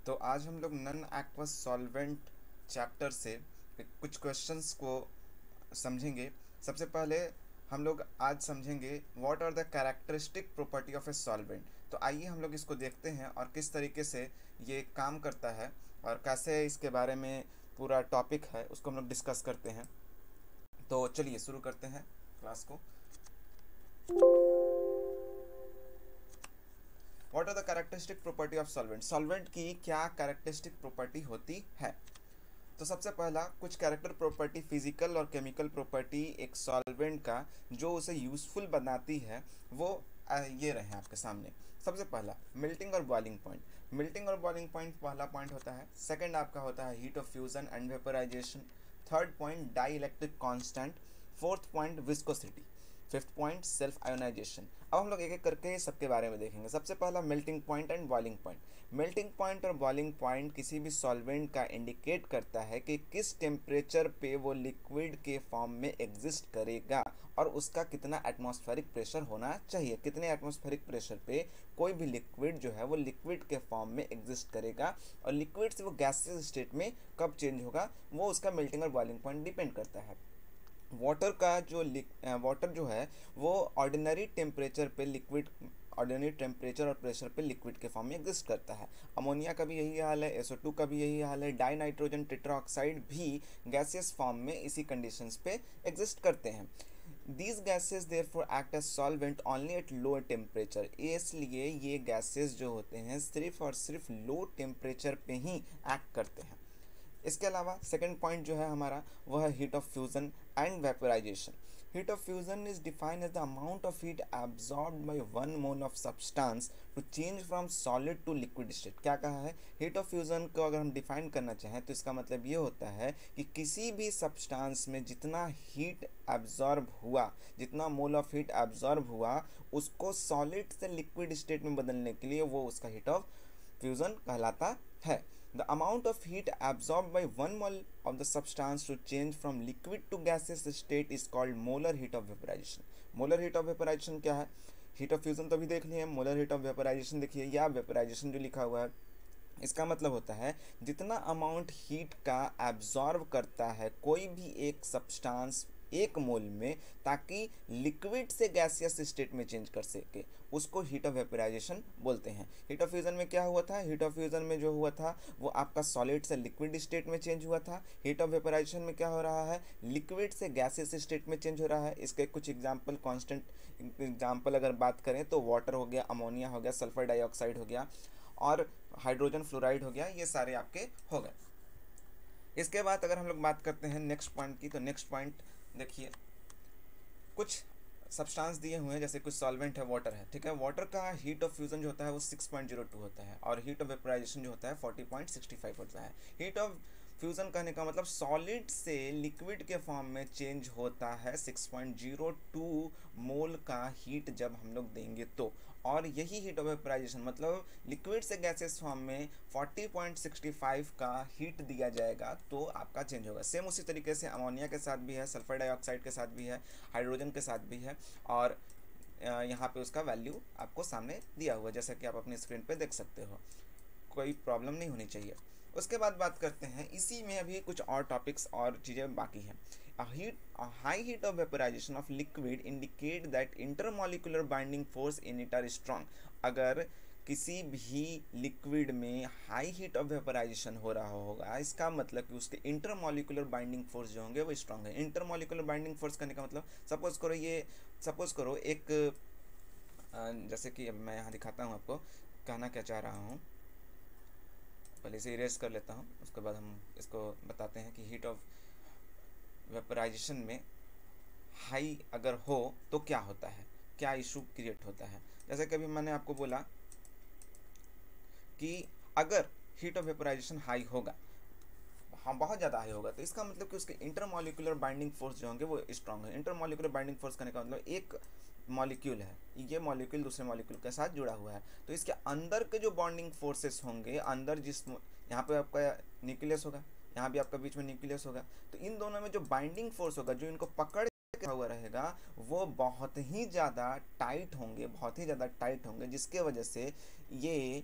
तो आज हम लोग नॉन एक्वस सॉल्वेंट चैप्टर से कुछ क्वेश्चंस को समझेंगे। सबसे पहले हम लोग आज समझेंगे what are the characteristic property of a solvent. तो आइए हम लोग इसको देखते हैं और किस तरीके से ये काम करता है और कैसे इसके बारे में पूरा टॉपिक है उसको हम लोग डिस्कस करते हैं। तो चलिए शुरू करते हैं क्लास को। What are the characteristic property of solvent. Solvent की क्या कैरेक्टरिस्टिक प्रॉपर्टी होती है? तो सबसे पहला कुछ कैरेक्टर प्रॉपर्टी फिजिकल और केमिकल प्रॉपर्टी एक सॉल्वेंट का जो उसे यूज़फुल बनाती है वो ये रहे आपके सामने। सबसे पहला मेल्टिंग और बॉइलिंग पॉइंट। मेल्टिंग और बॉइलिंग पॉइंट पहला पॉइंट होता है। सेकंड आपका होता है heat of fusion and vaporization. Third point dielectric constant. Fourth point viscosity. Fifth point self ionization. अब हम लोग एक एक करके सबके बारे में देखेंगे। सबसे पहला melting point and boiling point. Melting point और बॉइलिंग पॉइंट किसी भी सॉल्वेंट का इंडिकेट करता है कि किस टेम्परेचर पे वो लिक्विड के फॉर्म में एग्जिस्ट करेगा और उसका कितना एटमॉस्फेरिक प्रेशर होना चाहिए। कितने एटमॉस्फेरिक प्रेशर पे कोई भी लिक्विड जो है वो लिक्विड के फॉर्म में एग्जिस्ट करेगा और लिक्विड से वो गैसियस स्टेट में कब चेंज होगा वो उसका मेल्टिंग और बॉइलिंग पॉइंट डिपेंड करता है। वाटर का जो वाटर जो है वो ऑर्डिनरी टेम्परेचर पे लिक्विड ऑर्डिनरी टेम्परेचर और प्रेशर पे लिक्विड के फॉर्म में एग्जिस्ट करता है। अमोनिया का भी यही हाल है, SO2 का भी यही हाल है, डाई नाइट्रोजन टेट्राऑक्साइड भी गैसियस फॉर्म में इसी कंडीशंस पे एग्जिस्ट करते हैं। These gases therefore act as solvent only at lower temperature। इसलिए ये गैसेस जो होते हैं सिर्फ और सिर्फ लो टेम्परेचर पे ही एक्ट करते हैं। इसके अलावा सेकंड पॉइंट जो है हमारा वह है heat of fusion and vaporization. Heat of fusion is defined as the amount of heat absorbed by 1 mole of substance to change from solid to liquid state. क्या कहा है? हीट ऑफ फ्यूजन को अगर हम डिफाइन करना चाहें तो इसका मतलब ये होता है कि किसी भी सब्सटेंस में जितना हीट एब्जॉर्ब हुआ, जितना मोल ऑफ हीट एब्जॉर्ब हुआ उसको सॉलिड से लिक्विड स्टेट में बदलने के लिए वो उसका हीट ऑफ फ्यूजन कहलाता है। The amount of heat absorbed by 1 mole of the substance to change from liquid to gaseous state is called molar heat of vaporization। molar heat of vaporization क्या है? हीट ऑफ फ्यूजन तो अभी देख लिए, molar heat of vaporisation देखिए, या vaporisation जो लिखा हुआ है इसका मतलब होता है जितना अमाउंट हीट का एब्जॉर्ब करता है कोई भी एक सब्सटेंस एक मोल में ताकि लिक्विड से गैसियस स्टेट में चेंज कर सके उसको हीट ऑफ वेपराइजेशन बोलते हैं। हीट ऑफ फ्यूजन में क्या हुआ था? हीट ऑफ फ्यूजन में जो हुआ था वो आपका सॉलिड से लिक्विड स्टेट में चेंज हुआ था। हीट ऑफ वेपराइजेशन में क्या हो रहा है? लिक्विड से गैसियस स्टेट में चेंज हो रहा है। इसके कुछ एग्जाम्पल, कॉन्स्टेंट एग्जाम्पल अगर बात करें तो वाटर हो गया, अमोनिया हो गया, सल्फर डाइऑक्साइड हो गया और हाइड्रोजन फ्लोराइड हो गया, ये सारे आपके हो गए। इसके बाद अगर हम लोग बात करते हैं नेक्स्ट पॉइंट की, तो नेक्स्ट पॉइंट देखिए, कुछ सब्सटेंस दिए हुए हैं जैसे कुछ सॉल्वेंट है, वाटर है, ठीक है। वाटर का हीट ऑफ फ्यूजन जो होता है वो 6.02 होता है और हीट ऑफ वेपराइजेशन जो होता है 40.65 होता है। हीट ऑफ फ्यूजन कहने का मतलब सॉलिड से लिक्विड के फॉर्म में चेंज होता है 6.02 मोल का हीट जब हम लोग देंगे तो, और यही हीट ऑफ वेपराइजेशन मतलब लिक्विड से गैसेस फॉर्म में 40.65 का हीट दिया जाएगा तो आपका चेंज होगा। सेम उसी तरीके से अमोनिया के साथ भी है, सल्फर डाइऑक्साइड के साथ भी है, हाइड्रोजन के साथ भी है और यहाँ पे उसका वैल्यू आपको सामने दिया हुआ है जैसा कि आप अपनी स्क्रीन पे देख सकते हो। कोई प्रॉब्लम नहीं होनी चाहिए। उसके बाद बात करते हैं, इसी में अभी कुछ और टॉपिक्स और चीज़ें बाकी हैं। High heat of vaporization of liquid indicate that intermolecular binding force in it are strong. अगर किसी भी लिक्विड में हाई हीट ऑफ वेपराइजेशन हो रहा होगा इसका मतलब कि उसके इंटरमॉलिक्यूलर बाइंडिंग फोर्स जो होंगे वो स्ट्रॉन्ग है। इंटरमॉलिक्यूलर बाइंडिंग फोर्स करने का मतलब सपोज करो एक जैसे कि मैं यहाँ दिखाता हूँ आपको कहना क्या चाह रहा हूँ। पहले इसे इरेज कर लेता हूँ, उसके बाद हम इसको बताते हैं कि हीट ऑफ वेपराइजेशन में हाई अगर हो तो क्या होता है, क्या इशू क्रिएट होता है। जैसे कि अभी मैंने आपको बोला कि अगर हीट ऑफ वेपराइजेशन हाई होगा, हाँ बहुत ज़्यादा हाई होगा, तो इसका मतलब कि उसके इंटरमॉलिक्यूलर बाइंडिंग फोर्स जो होंगे वो स्ट्रांग है। इंटरमॉलिक्यूलर बाइंडिंग फोर्स करने का मतलब एक मॉलिक्यूल है, ये मॉलिक्यूल दूसरे मॉलिक्यूल के साथ जुड़ा हुआ है तो इसके अंदर के जो बॉन्डिंग फोर्सेस होंगे, अंदर जिस यहाँ पे आपका न्यूक्लियस होगा, यहाँ भी आपका बीच में न्यूक्लियस होगा, तो इन दोनों में जो बाइंडिंग फोर्स होगा जो इनको पकड़ हुआ रहेगा वो बहुत ही ज़्यादा टाइट होंगे, बहुत ही ज़्यादा टाइट होंगे जिसके वजह से ये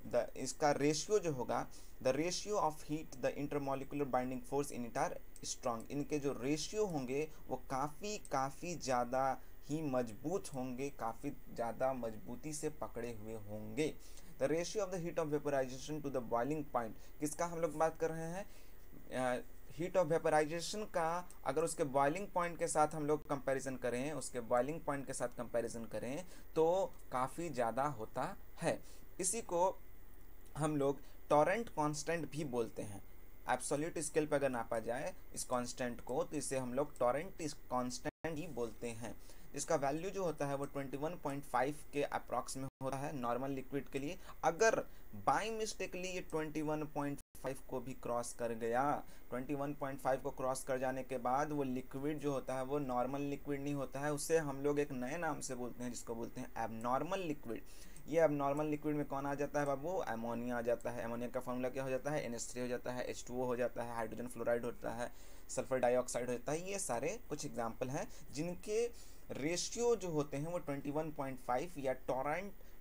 द इसका रेशियो जो होगा, the ratio of heat the intermolecular binding force in it are strong, इनके जो रेशियो होंगे वो काफ़ी ज़्यादा ही मजबूत होंगे, काफ़ी ज़्यादा मजबूती से पकड़े हुए होंगे। The ratio of the heat of vaporization to the boiling point, किसका हम लोग बात कर रहे हैं, हीट ऑफ वेपराइजेशन का अगर उसके बॉइलिंग पॉइंट के साथ हम लोग कंपैरिजन करें, उसके बॉइलिंग पॉइंट के साथ कंपैरिजन करें तो काफ़ी ज़्यादा होता है। इसी को हम लोग टॉरेंट कांस्टेंट भी बोलते हैं। एब्सोल्यूट स्केल पर अगर नापा जाए इस कांस्टेंट को तो इसे हम लोग टॉरेंट कांस्टेंट ही बोलते हैं। इसका वैल्यू जो होता है वो 21.5 के अप्रॉक्स में होता है नॉर्मल लिक्विड के लिए। अगर बाई मिस्टेकली ये 21.5 को भी क्रॉस कर गया, 21.5 को क्रॉस कर जाने के बाद वो लिक्विड जो होता है वो नॉर्मल लिक्विड नहीं होता है, उससे हम लोग एक नए नाम से बोलते हैं जिसको बोलते हैं एबनॉर्मल लिक्विड। ये एबनॉर्मल लिक्विड में कौन आ जाता है बाबू, अमोनिया आ जाता है। अमोनिया का फॉर्मूला क्या हो जाता है, NH3 हो जाता है, H2O हो जाता है, हाइड्रोजन फ्लोराइड होता है, सल्फर डाइऑक्साइड होता है। ये सारे कुछ एग्जाम्पल हैं जिनके रेशियो जो होते हैं वो 21.5 या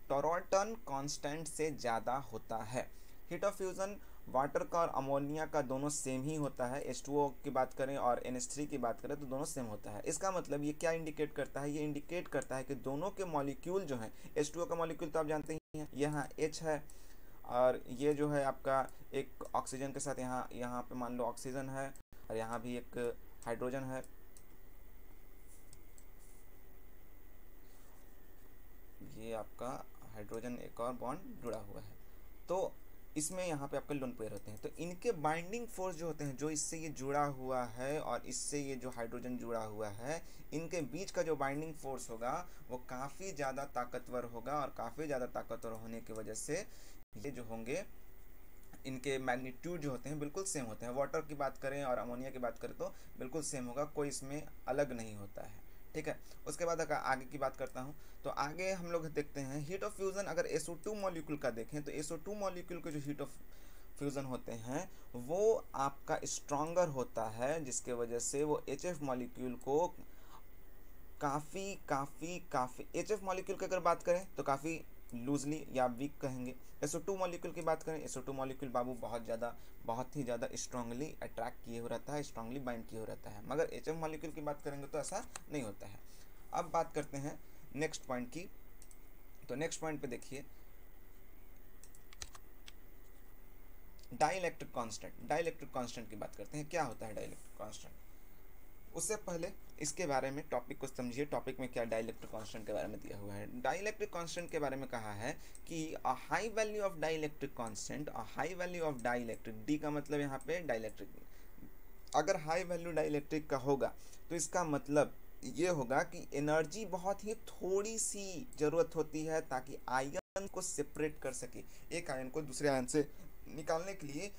टोरॉटन कांस्टेंट से ज़्यादा होता है। हीट ऑफ फ्यूज़न वाटर का और अमोनिया का दोनों सेम ही होता है। H2O की बात करें और NH3 की बात करें तो दोनों सेम होता है। इसका मतलब ये क्या इंडिकेट करता है, ये इंडिकेट करता है कि दोनों के मॉलिक्यूल जो हैं, H2O का मॉलिक्यूल तो आप जानते ही हैं, यहाँ H है और ये जो है आपका एक ऑक्सीजन के साथ यहाँ पे मान लो ऑक्सीजन है और यहाँ भी एक हाइड्रोजन है, ये आपका हाइड्रोजन एक और बॉन्ड जुड़ा हुआ है, तो इसमें यहाँ पे आपके लोन पेयर होते हैं। तो इनके बाइंडिंग फोर्स जो होते हैं, जो इससे ये जुड़ा हुआ है और इससे ये जो हाइड्रोजन जुड़ा हुआ है, इनके बीच का जो बाइंडिंग फोर्स होगा वो काफ़ी ज़्यादा ताकतवर होगा और काफ़ी ज़्यादा ताकतवर होने की वजह से ये जो होंगे इनके मैग्नीट्यूड जो होते हैं बिल्कुल सेम होते हैं। वाटर की बात करें और अमोनिया की बात करें तो बिल्कुल सेम होगा, कोई इसमें अलग नहीं होता है। ठीक है, उसके बाद अगर आगे की बात करता हूँ तो आगे हम लोग देखते हैं हीट ऑफ फ्यूज़न। अगर SO2 मॉलिक्यूल का देखें तो SO2 मॉलिक्यूल के जो हीट ऑफ फ्यूज़न होते हैं वो आपका स्ट्रॉन्गर होता है, जिसके वजह से वो HF मॉलिक्यूल को काफ़ी HF मॉलिक्यूल की अगर बात करें तो काफ़ी लूजली या वीक कहेंगे। SO2 मॉलिक्यूल की बात करें, SO2 मॉलिक्यूल बाबू बहुत ही ज़्यादा स्ट्रांगली अट्रैक्ट किए हुए रहता है, स्ट्रांगली बाइंड किए हुए रहता है। मगर HF मॉलिक्यूल की बात करेंगे तो ऐसा नहीं होता है। अब बात करते हैं नेक्स्ट पॉइंट की। तो नेक्स्ट पॉइंट पे देखिए डाइलेक्ट्रिक कांस्टेंट। डाइलेक्ट्रिक कांस्टेंट की बात करते हैं, क्या होता है डाइलेक्ट्रिक कांस्टेंट। उससे पहले इसके बारे में टॉपिक को समझिए, टॉपिक में क्या डाइलेक्ट्रिक कांस्टेंट के बारे में दिया हुआ है। डाइलेक्ट्रिक कांस्टेंट के बारे में कहा है कि a high value of dielectric constant, a high value of dielectric, D का मतलब यहाँ पे डाइलेक्ट्रिक, अगर हाई वैल्यू डाइलेक्ट्रिक का होगा तो इसका मतलब ये होगा कि एनर्जी बहुत ही थोड़ी सी ज़रूरत होती है ताकि आयन को सेपरेट कर सके। एक आयन को दूसरे आयन से निकालने के लिए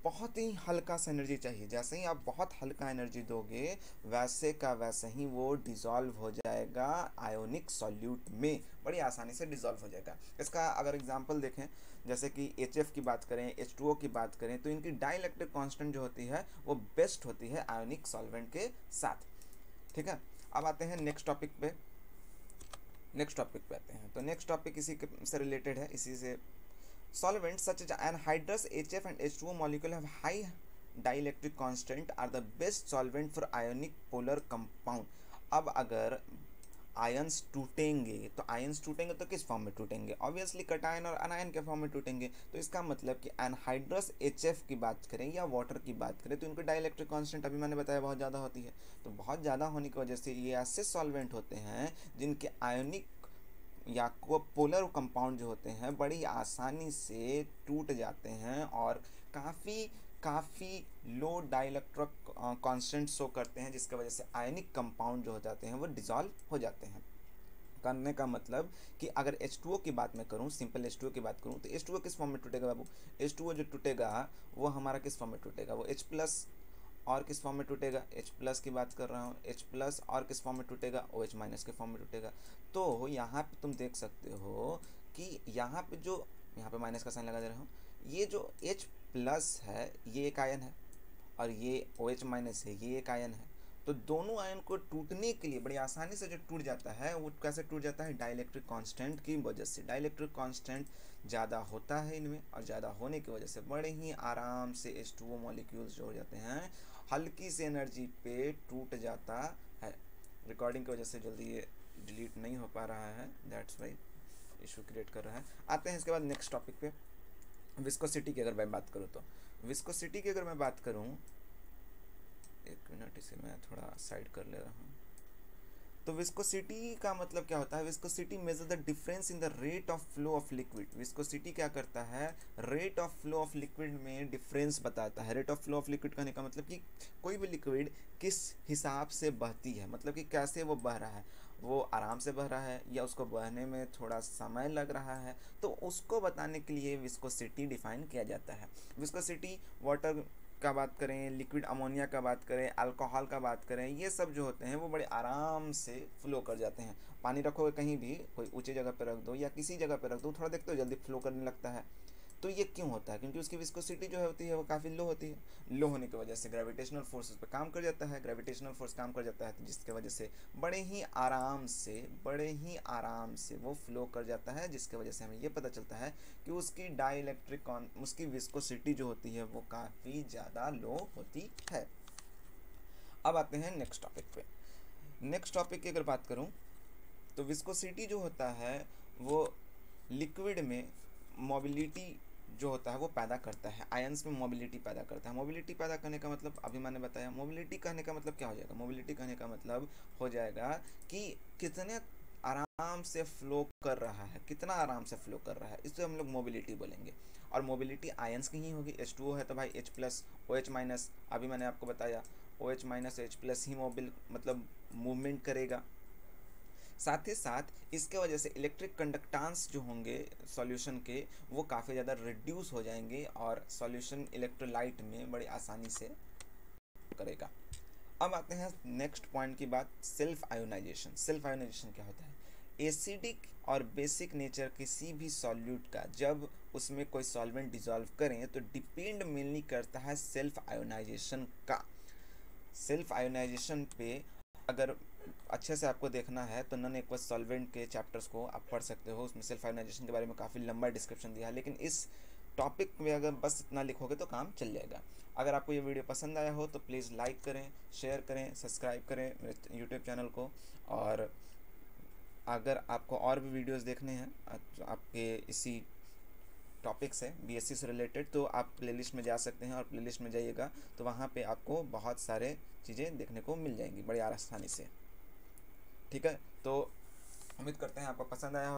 बहुत ही हल्का सा एनर्जी चाहिए। जैसे ही आप बहुत हल्का एनर्जी दोगे वैसे का वैसे ही वो डिज़ोल्व हो जाएगा आयोनिक सॉल्यूट में, बड़ी आसानी से डिज़ोल्व हो जाएगा। इसका अगर एग्जांपल देखें, जैसे कि HF की बात करें, H2O की बात करें, तो इनकी डाइलेक्ट्रिक कांस्टेंट जो होती है वो बेस्ट होती है आयोनिक सॉल्वेंट के साथ। ठीक है, अब आते हैं नेक्स्ट टॉपिक पे आते हैं। तो नेक्स्ट टॉपिक इसी से रिलेटेड है, इसी से solvents such as anhydrous HF and H2O molecule have high dielectric constant are the best solvent for ionic polar compound। अब अगर आयंस टूटेंगे तो किस फॉर्म में टूटेंगे, ऑब्वियसली कटायन और अनायन के फॉर्म में टूटेंगे। तो इसका मतलब कि एनहाइड्रस HF की बात करें या वाटर की बात करें तो इनकी डाइलेक्ट्रिक कांस्टेंट अभी मैंने बताया बहुत ज़्यादा होती है। तो बहुत ज़्यादा होने की वजह से ये ऐसे सॉल्वेंट होते हैं जिनके आयोनिक या को पोलर कंपाउंड जो होते हैं बड़ी आसानी से टूट जाते हैं और काफ़ी लो डाइलेक्ट्रिक कांस्टेंट शो करते हैं, जिसकी वजह से आयनिक कंपाउंड जो हो जाते हैं वो डिज़ोल्व हो जाते हैं। करने का मतलब कि अगर H2O की बात मैं करूँ, सिंपल H2O की बात करूँ तो H2O किस फॉर्म में टूटेगा बाबू, H2O जो टूटेगा वो हमारा किस फॉर्म में टूटेगा, वो H प्लस और किस फॉर्म में टूटेगा, H प्लस की बात कर रहा हूँ, H प्लस और किस फॉर्म में टूटेगा, OH माइनस के फॉर्म में टूटेगा। तो यहाँ पे तुम देख सकते हो कि यहाँ पे माइनस का साइन लगा दे रहा हूँ, ये जो H प्लस है ये एक आयन है और ये OH माइनस है ये एक आयन है। तो दोनों आयन को टूटने के लिए बड़ी आसानी से जो टूट जाता है वो कैसे टूट जाता है, डाइलेक्ट्रिक कांस्टेंट की वजह से। डाइलेक्ट्रिक कांस्टेंट ज़्यादा होता है इनमें, और ज़्यादा होने की वजह से बड़े ही आराम से H2O मॉलिक्यूल्स जो हो जाते हैं हल्की सी एनर्जी पे टूट जाता है। रिकॉर्डिंग की वजह से जल्दी ये डिलीट नहीं हो पा रहा है, दैट्स वाई इशू क्रिएट कर रहा है। आते हैं इसके बाद नेक्स्ट टॉपिक पे, विस्कोसिटी की अगर मैं बात करूँ तो विस्कोसिटी की अगर मैं बात करूँ, एक मिनट इसे मैं थोड़ा साइड कर ले रहा हूँ। तो विस्कोसिटी का मतलब क्या होता है, viscosity measure the difference in the rate of flow of liquid. Viscosity क्या करता है, rate of flow of liquid में डिफरेंस बताता है। Rate of flow of liquid कहने का मतलब कि कोई भी लिक्विड किस हिसाब से बहती है, मतलब कि कैसे वो बह रहा है, वो आराम से बह रहा है या उसको बहने में थोड़ा समय लग रहा है, तो उसको बताने के लिए विस्कोसिटी डिफाइन किया जाता है। विस्कोसिटी वाटर का बात करें, लिक्विड अमोनिया का बात करें, अल्कोहल का बात करें, ये सब जो होते हैं वो बड़े आराम से फ्लो कर जाते हैं। पानी रखोगे कहीं भी, कोई ऊंची जगह पर रख दो या किसी जगह पर रख दो, थोड़ा देखते हो जल्दी फ्लो करने लगता है। तो ये क्यों होता है, क्योंकि उसकी विस्कोसिटी जो होती है वो काफ़ी लो होती है। लो होने की वजह से ग्रेविटेशनल फोर्स उस पर काम कर जाता है, ग्रेविटेशनल फोर्स काम कर जाता है, तो जिसकी वजह से बड़े ही आराम से वो फ्लो कर जाता है, जिसकी वजह से हमें ये पता चलता है कि उसकी विस्कोसिटी जो होती है वो काफ़ी ज़्यादा लो होती है। अब आते हैं नेक्स्ट टॉपिक पे। नेक्स्ट टॉपिक की अगर बात करूँ तो विस्कोसिटी जो होता है वो लिक्विड में मोबिलिटी जो होता है वो पैदा करता है, आयंस में मोबिलिटी पैदा करता है। मोबिलिटी पैदा करने का मतलब अभी मैंने बताया। मोबिलिटी कहने का मतलब क्या हो जाएगा, मोबिलिटी कहने का मतलब हो जाएगा कि कितने आराम से फ्लो कर रहा है, कितना आराम से फ्लो कर रहा है, इससे हम लोग मोबिलिटी बोलेंगे। और मोबिलिटी आयंस की ही होगी। H2O है तो भाई H प्लस OH माइनस, अभी मैंने आपको बताया OH माइनस H प्लस ही मतलब मूवमेंट करेगा। साथ ही साथ इसके वजह से इलेक्ट्रिक कंडक्टेंस जो होंगे सॉल्यूशन के वो काफ़ी ज़्यादा रिड्यूस हो जाएंगे और सॉल्यूशन इलेक्ट्रोलाइट में बड़ी आसानी से करेगा। अब आते हैं नेक्स्ट पॉइंट की बात, सेल्फ आयोनाइजेशन। सेल्फ आयोनाइजेशन क्या होता है, एसिडिक और बेसिक नेचर किसी भी सॉल्यूट का जब उसमें कोई सॉल्वेंट डिजॉल्व करें तो डिपेंड मेनली करता है सेल्फ आयोनाइजेशन का। सेल्फ आयोनाइजेशन पे अगर अच्छे से आपको देखना है तो नॉन एक्वस सॉल्वेंट के चैप्टर्स को आप पढ़ सकते हो, उसमें सेल्फ आयोनाइजेशन के बारे में काफ़ी लंबा डिस्क्रिप्शन दिया है। लेकिन इस टॉपिक में अगर बस इतना लिखोगे तो काम चल जाएगा। अगर आपको ये वीडियो पसंद आया हो तो प्लीज़ लाइक करें, शेयर करें, सब्सक्राइब करें मेरे यूट्यूब चैनल को। और अगर आपको और भी वीडियोस देखने हैं आपके इसी टॉपिक से बीएससी से रिलेटेड, तो आप प्लेलिस्ट में जा सकते हैं, और प्लेलिस्ट में जाइएगा तो वहाँ पे आपको बहुत सारे चीज़ें देखने को मिल जाएंगी बड़ी आसानी से। ठीक है, तो उम्मीद करते हैं आपको पसंद आया हो।